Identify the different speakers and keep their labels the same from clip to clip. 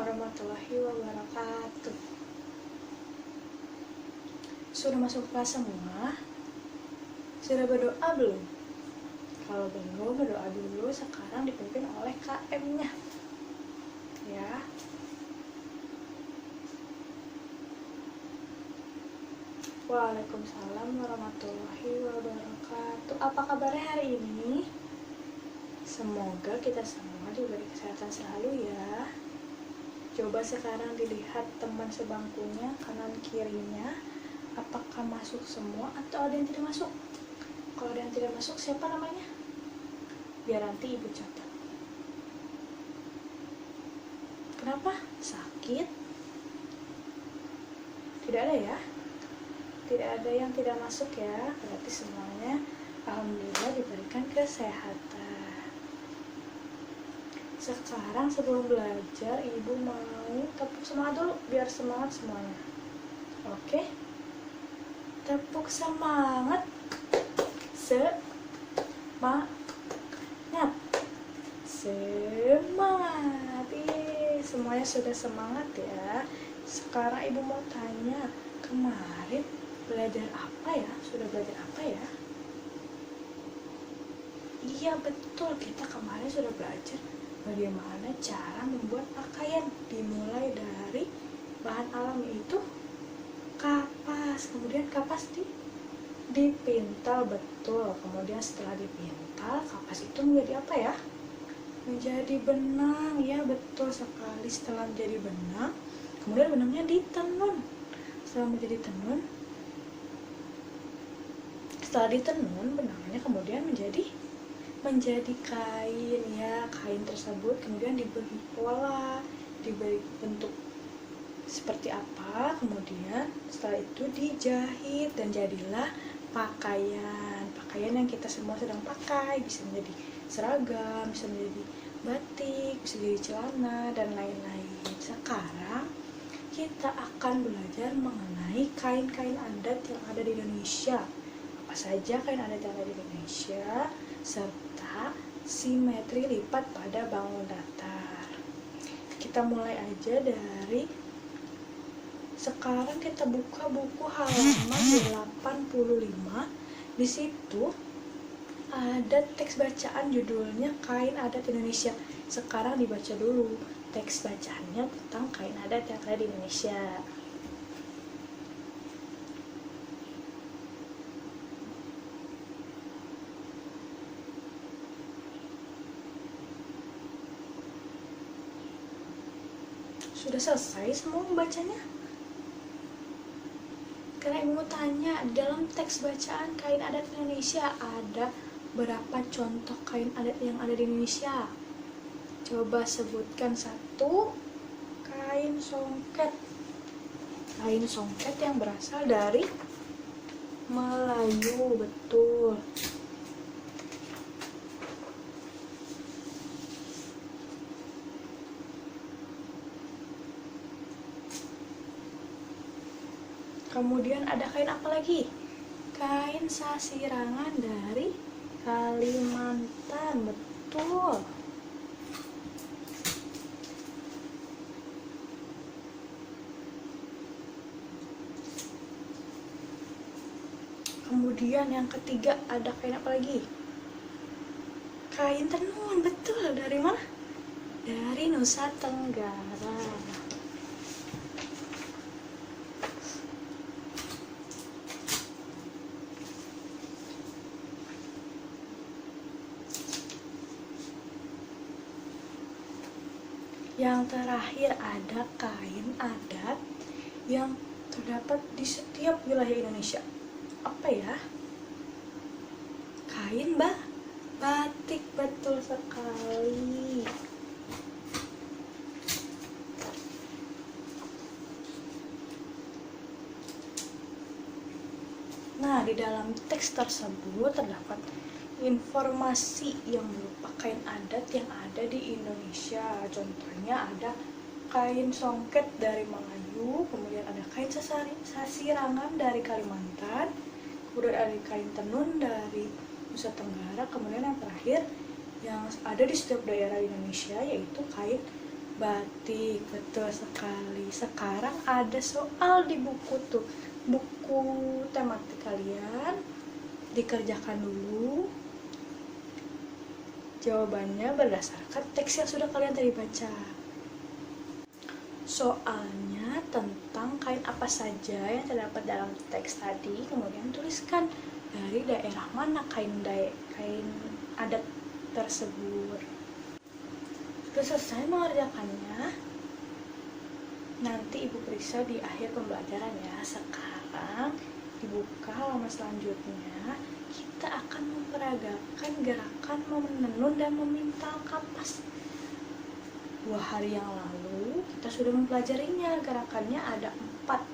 Speaker 1: warahmatullahi wabarakatuh. Sudah masuk kelas semua? Sudah berdoa belum? Kalau belum, berdoa dulu. Sekarang dipimpin oleh KM-nya ya. Waalaikumsalam warahmatullahi wabarakatuh. Apa kabarnya hari ini? Semoga kita semua diberi kesehatan selalu ya. Coba sekarang dilihat teman sebangkunya, kanan kirinya, apakah masuk semua atau ada yang tidak masuk? Kalau ada yang tidak masuk, siapa namanya? Biar nanti ibu catat. Kenapa? Sakit? Tidak ada ya? Tidak ada yang tidak masuk ya. Berarti semuanya alhamdulillah diberikan kesehatan. Sekarang sebelum belajar, ibu mau tepuk semangat dulu biar semangat semuanya. Oke? Tepuk semangat. Semangat. Semangat. Semuanya sudah semangat ya. Sekarang ibu mau tanya, kemarin belajar apa ya? Sudah belajar apa ya? Iya betul, kita kemarin sudah belajar bagaimana cara membuat pakaian. Dimulai dari bahan alam yaitu kapas. Kemudian kapas dipintal, betul. Kemudian setelah dipintal, kapas itu menjadi apa ya? Menjadi benang, ya betul sekali. Setelah menjadi benang, kemudian benangnya ditenun. Setelah ditenun benangnya kemudian menjadi kain ya. Kain tersebut kemudian diberi pola, diberi bentuk seperti apa, kemudian setelah itu dijahit dan jadilah pakaian yang kita semua sedang pakai. Bisa menjadi seragam, bisa menjadi batik, bisa jadi celana dan lain-lain. Sekarang kita akan belajar mengenai kain-kain adat yang ada di Indonesia. Apa saja kain adat yang ada di Indonesia, serta simetri lipat pada bangun datar. Kita mulai aja dari sekarang. Kita buka buku halaman 85. Di situ ada teks bacaan judulnya Kain Adat Indonesia. Sekarang dibaca dulu teks bacaannya tentang kain adat yang ada di Indonesia. Sudah selesai semua membacanya? Karena ibu mau tanya, dalam teks bacaan kain adat Indonesia ada berapa contoh kain adat yang ada di Indonesia? Coba sebutkan satu. Kain songket. Kain songket yang berasal dari Melayu, betul. Kemudian ada kain apa lagi? Kain sasirangan dari Kalimantan, betul. Kemudian yang ketiga ada kain apa lagi? Kain tenun, betul. Dari mana? Dari Nusa Tenggara. Yang terakhir ada kain adat yang terdapat di setiap wilayah Indonesia. Apa ya? Kain batik, betul sekali. Nah, di dalam teks tersebut terdapat informasi yang berupa kain adat yang ada di Indonesia. Contohnya ada kain songket dari Melayu, kemudian ada kain sasirangan dari Kalimantan, kemudian ada kain tenun dari Nusa Tenggara, kemudian yang terakhir yang ada di setiap daerah di Indonesia yaitu kain batik. Betul sekali. Sekarang ada soal di buku tuh, buku tematik kalian. Dikerjakan dulu jawabannya berdasarkan teks yang sudah kalian tadi baca. Soalnya tentang kain apa saja yang terdapat dalam teks tadi, kemudian tuliskan dari daerah mana kain adat tersebut. Sudah selesai mengerjakannya, nanti Ibu periksa di akhir pembelajaran ya. Sekarang dibuka halaman selanjutnya, kita akan memperagakan gerakan menenun dan memintal kapas. 2 hari yang lalu kita sudah mempelajarinya. Gerakannya ada 4.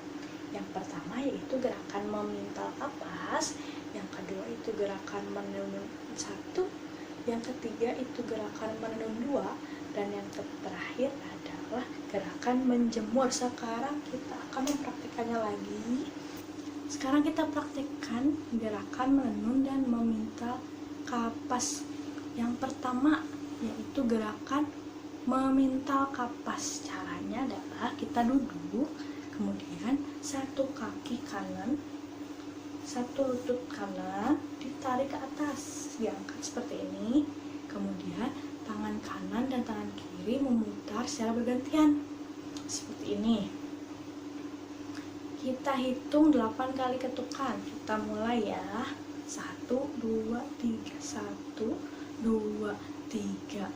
Speaker 1: Yang pertama yaitu gerakan memintal kapas, yang kedua itu gerakan menenun 1, yang ketiga itu gerakan menenun 2, dan yang terakhir adalah gerakan menjemur. Sekarang kita akan mempraktikannya lagi. Sekarang kita praktikkan gerakan menenun dan memintal kapas. Yang pertama yaitu gerakan memintal kapas. Caranya adalah kita duduk, kemudian satu kaki kanan, satu lutut kanan ditarik ke atas, diangkat seperti ini. Kemudian tangan kanan dan tangan kiri memutar secara bergantian seperti ini. Kita hitung 8 kali ketukan. Kita mulai ya. 1, 2, 3, 1, 2, 3,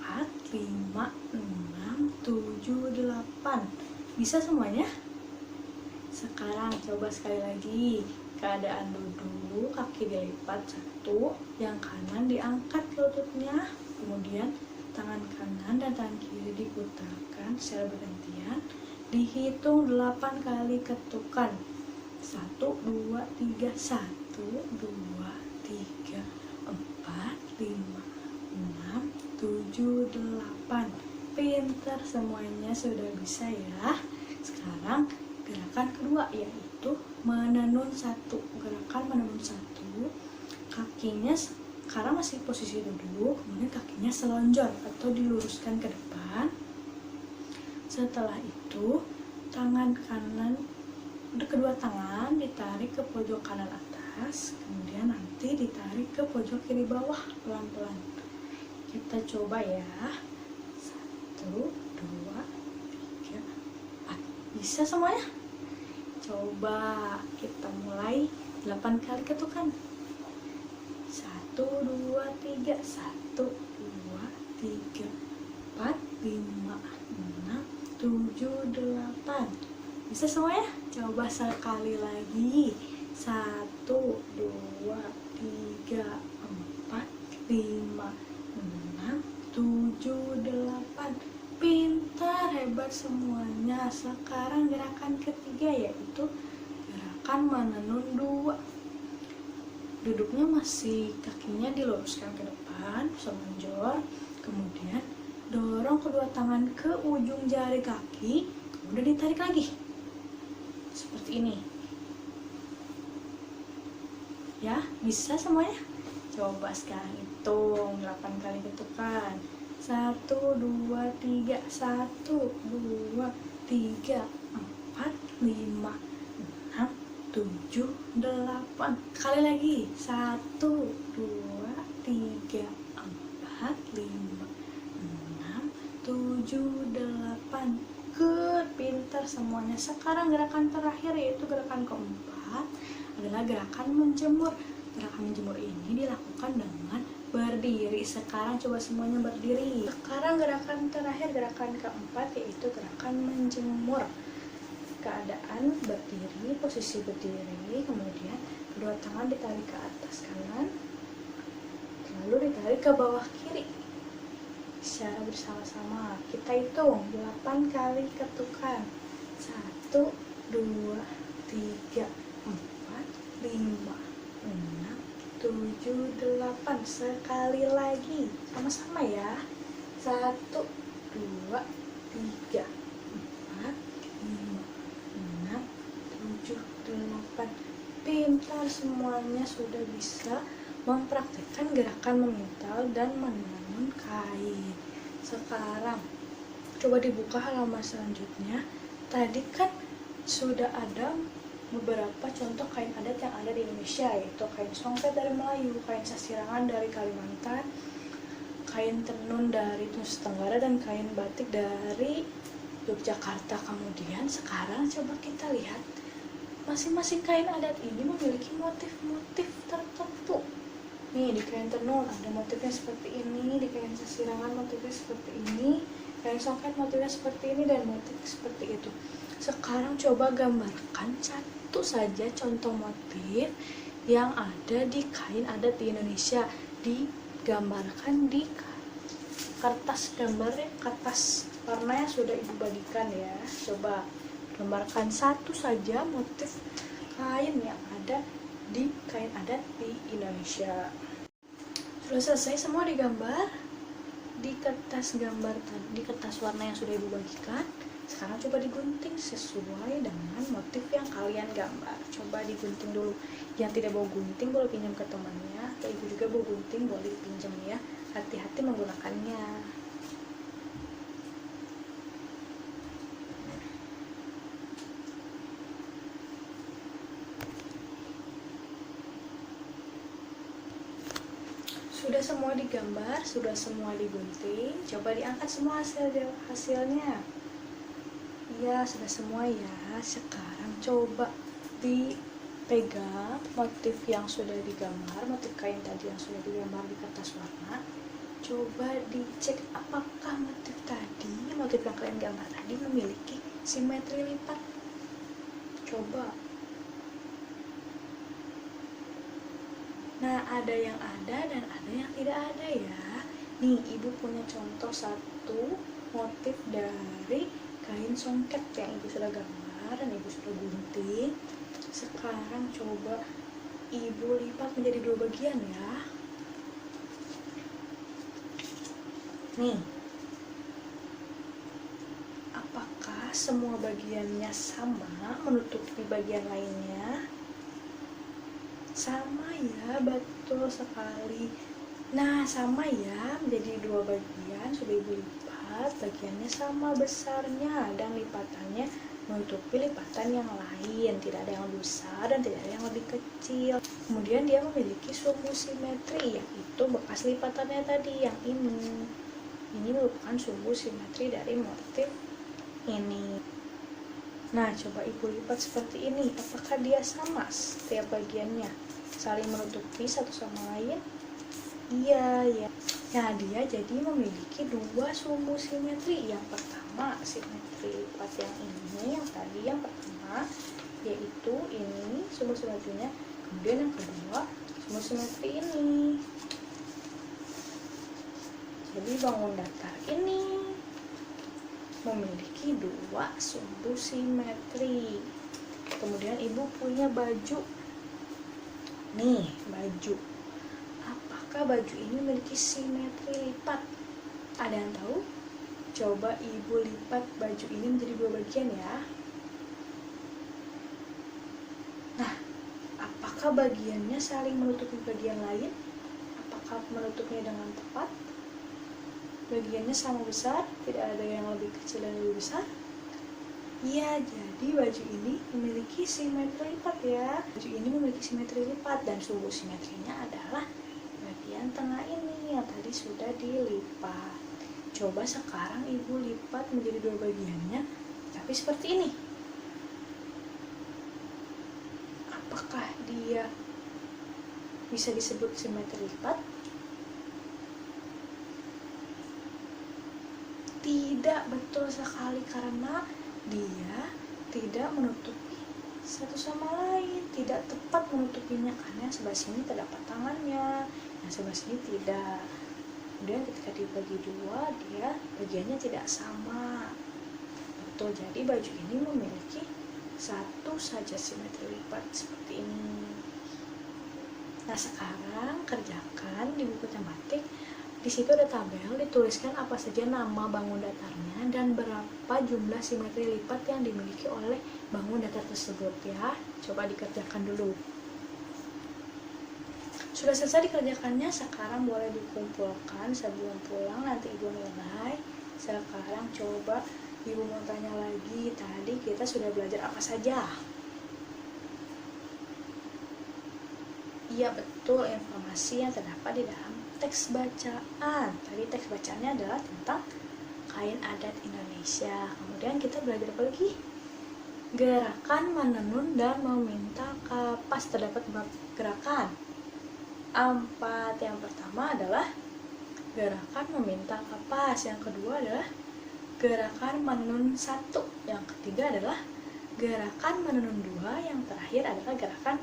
Speaker 1: 4, 5, 6, 7, 8. Bisa semuanya? Sekarang coba sekali lagi. Keadaan duduk, kaki dilipat 1, yang kanan diangkat lututnya, kemudian tangan kanan dan tangan kiri diputarkan secara bergantian. Dihitung 8 kali ketukan. 1, 2, 3, 1, 2, 3, 4, 5, 6, 7, 8. Pintar semuanya, sudah bisa ya. Sekarang gerakan kedua yaitu menenun 1. Gerakan menenun 1, kakinya sekarang masih posisi duduk, kemudian kakinya selonjor atau diluruskan ke depan. Setelah itu tangan kanan, kedua tangan ditarik ke pojok kanan atas, kemudian nanti ditarik ke pojok kiri bawah pelan-pelan. Kita coba ya. 1, 2, 3, 4. Bisa semuanya? Coba kita mulai 8 kali ketukan. 1, 2, 3, 1, 2, 3, 4, 5, 6, 7, 8. Bisa semuanya? Coba sekali lagi. 1, 2, 3, 4, 5, 6, 7, 8. Pintar, hebat semuanya. Sekarang gerakan ketiga yaitu gerakan menenun 2. Duduknya masih kakinya diluruskan ke depan, selonjor. Kemudian dorong kedua tangan ke ujung jari kaki, kemudian ditarik lagi seperti ini ya. Bisa semuanya? Coba sekarang hitung 8 kali ketukan. 1, 2, 3, 1, 2, 3, 4, 5, 6, 7, 8. Kali lagi. 1, 2, 3, 4, 5, 6, 7, 8. Good, pintar semuanya. Sekarang gerakan terakhir yaitu gerakan keempat adalah gerakan menjemur. Gerakan menjemur ini dilakukan dengan berdiri. Sekarang coba semuanya berdiri. Sekarang gerakan terakhir, gerakan keempat yaitu gerakan menjemur. Keadaan berdiri, posisi berdiri, kemudian kedua tangan ditarik ke atas kanan, lalu ditarik ke bawah kiri secara bersama-sama. Kita hitung 8 kali ketukan. 1, 2, 3, 4, 5, 6, 7, 8. Sekali lagi, sama-sama ya. 1, 2, 3, 4, 5, 6, 7, 8. Pintar semuanya, sudah bisa mempraktikkan gerakan memintal dan menenun kain. Sekarang Coba dibuka halaman selanjutnya. Tadi kan sudah ada beberapa contoh kain adat yang ada di Indonesia, yaitu kain songket dari Melayu, kain sasirangan dari Kalimantan, kain tenun dari Nusa Tenggara, dan kain batik dari Yogyakarta. Kemudian sekarang coba kita lihat masing-masing kain adat ini memiliki motif-motif tertentu. Nih, di kain tenun ada motifnya seperti ini, di kain sasirangan motifnya seperti ini, kain songket motifnya seperti ini, dan motif seperti itu. Sekarang coba gambarkan satu saja contoh motif yang ada di kain adat di Indonesia. Digambarkan di kertas gambarnya, kertas warna yang sudah ibu bagikan ya. Coba gambarkan satu saja motif kain yang ada di kain adat di Indonesia. Sudah selesai semua digambar di kertas gambar tadi, di kertas warna yang sudah ibu bagikan. Sekarang coba digunting sesuai dengan motif yang kalian gambar. Coba digunting dulu. Yang tidak bawa gunting boleh pinjam ke temannya, atau ibu juga bawa gunting boleh pinjam ya. Hati-hati menggunakannya. Sudah semua digambar, sudah semua digunting. Coba diangkat semua hasilnya. Ya, sudah semua ya. Sekarang coba dipegang motif yang sudah digambar, motif kain tadi yang sudah digambar di kertas warna. Coba dicek apakah motif tadi, motif yang kalian gambar tadi memiliki simetri lipat. Coba. Nah, ada yang ada dan ada yang tidak ada ya. Nih, ibu punya contoh satu motif dari kain songket yang ibu sudah gambar dan ibu sudah gunting. Sekarang coba ibu lipat menjadi dua bagian ya. Nih, apakah semua bagiannya sama menutupi bagian lainnya? Sama ya, betul sekali. Nah, sama ya, menjadi dua bagian, sudah ibu lipat. Bagiannya sama besarnya dan lipatannya menutupi lipatan yang lain, tidak ada yang lebih besar dan tidak ada yang lebih kecil. Kemudian dia memiliki sumbu simetri, yaitu bekas lipatannya tadi yang ini merupakan sumbu simetri dari motif ini. Nah, coba ibu lipat seperti ini. Apakah dia sama setiap bagiannya, saling menutupi satu sama lain? Iya ya. Nah, dia jadi memiliki dua sumbu simetri. Yang pertama simetri lipat yang ini, yang tadi yang pertama, yaitu ini sumbu simetrinya. Kemudian yang kedua sumbu simetri ini. Jadi bangun datar ini memiliki dua sumbu simetri. Kemudian ibu punya baju. Nih, baju. Apakah baju ini memiliki simetri lipat? Ada yang tahu? Coba ibu lipat baju ini menjadi dua bagian ya. Nah, apakah bagiannya saling menutupi bagian lain? Apakah menutupnya dengan tepat? Bagiannya sama besar, tidak ada yang lebih kecil dan lebih besar? Iya, jadi baju ini memiliki simetri lipat ya. Baju ini memiliki simetri lipat dan sumbu simetrinya adalah bagian tengah ini yang tadi sudah dilipat. Coba sekarang ibu lipat menjadi dua bagiannya, tapi seperti ini. Apakah dia bisa disebut simetri lipat? Tidak, betul sekali, karena dia tidak menutupi satu sama lain, tidak tepat menutupinya karena yang sebelah sini terdapat tangannya, yang sebelah sini tidak. Kemudian ketika dibagi dua, dia bagiannya tidak sama. Betul, jadi baju ini memiliki satu saja simetri lipat seperti ini. Nah, sekarang kerjakan di buku tematik. Di situ ada tabel, dituliskan apa saja nama bangun datarnya dan berapa jumlah simetri lipat yang dimiliki oleh bangun datar tersebut ya. Coba dikerjakan dulu. Sudah selesai dikerjakannya, sekarang boleh dikumpulkan sebelum pulang, nanti ibu nilai. Sekarang coba Ibu mau tanya lagi, tadi kita sudah belajar apa saja? Iya betul, informasi yang terdapat di dalam teks bacaan. Tadi teks bacaannya adalah tentang kain adat Indonesia. Kemudian kita belajar apa lagi? Gerakan menenun dan meminta kapas. Terdapat beberapa gerakan. 4. Yang pertama adalah gerakan meminta kapas. Yang kedua adalah gerakan menenun 1. Yang ketiga adalah gerakan menenun 2. Yang terakhir adalah gerakan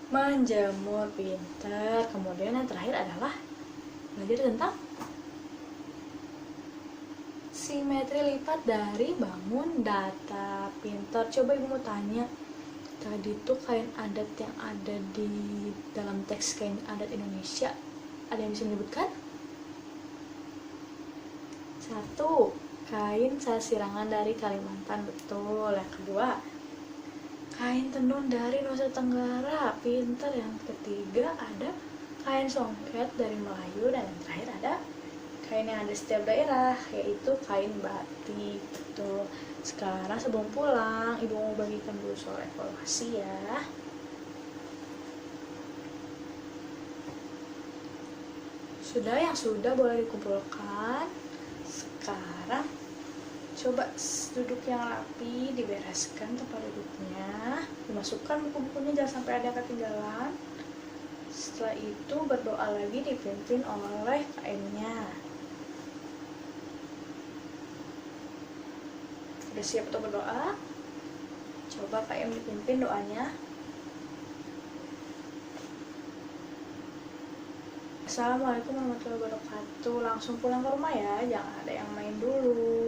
Speaker 1: menjemur. Pinter. Kemudian yang terakhir adalah belajar tentang simetri lipat dari bangun data. Pinter. Coba Ibu mau tanya, tadi tuh kain adat yang ada di dalam teks kain adat Indonesia, ada yang bisa menyebutkan? 1. Kain sasirangan dari Kalimantan. Betul. Yang kedua, kain tenun dari Nusa Tenggara. Pinter. Yang ketiga ada kain songket dari Melayu. Dan yang terakhir ada kain yang ada setiap daerah, yaitu kain batik. Betul. Sekarang sebelum pulang, Ibu mau bagikan dulu soal evaluasi ya. Sudah, yang sudah boleh dikumpulkan. Sekarang coba duduk yang rapi, dibereskan tempat duduknya, dimasukkan buku-bukunya, jangan sampai ada ketinggalan. Setelah itu berdoa lagi, dipimpin oleh KM-nya. Sudah siap untuk berdoa? Coba KM dipimpin doanya. Assalamualaikum warahmatullahi wabarakatuh. Langsung pulang ke rumah ya, jangan ada yang main dulu.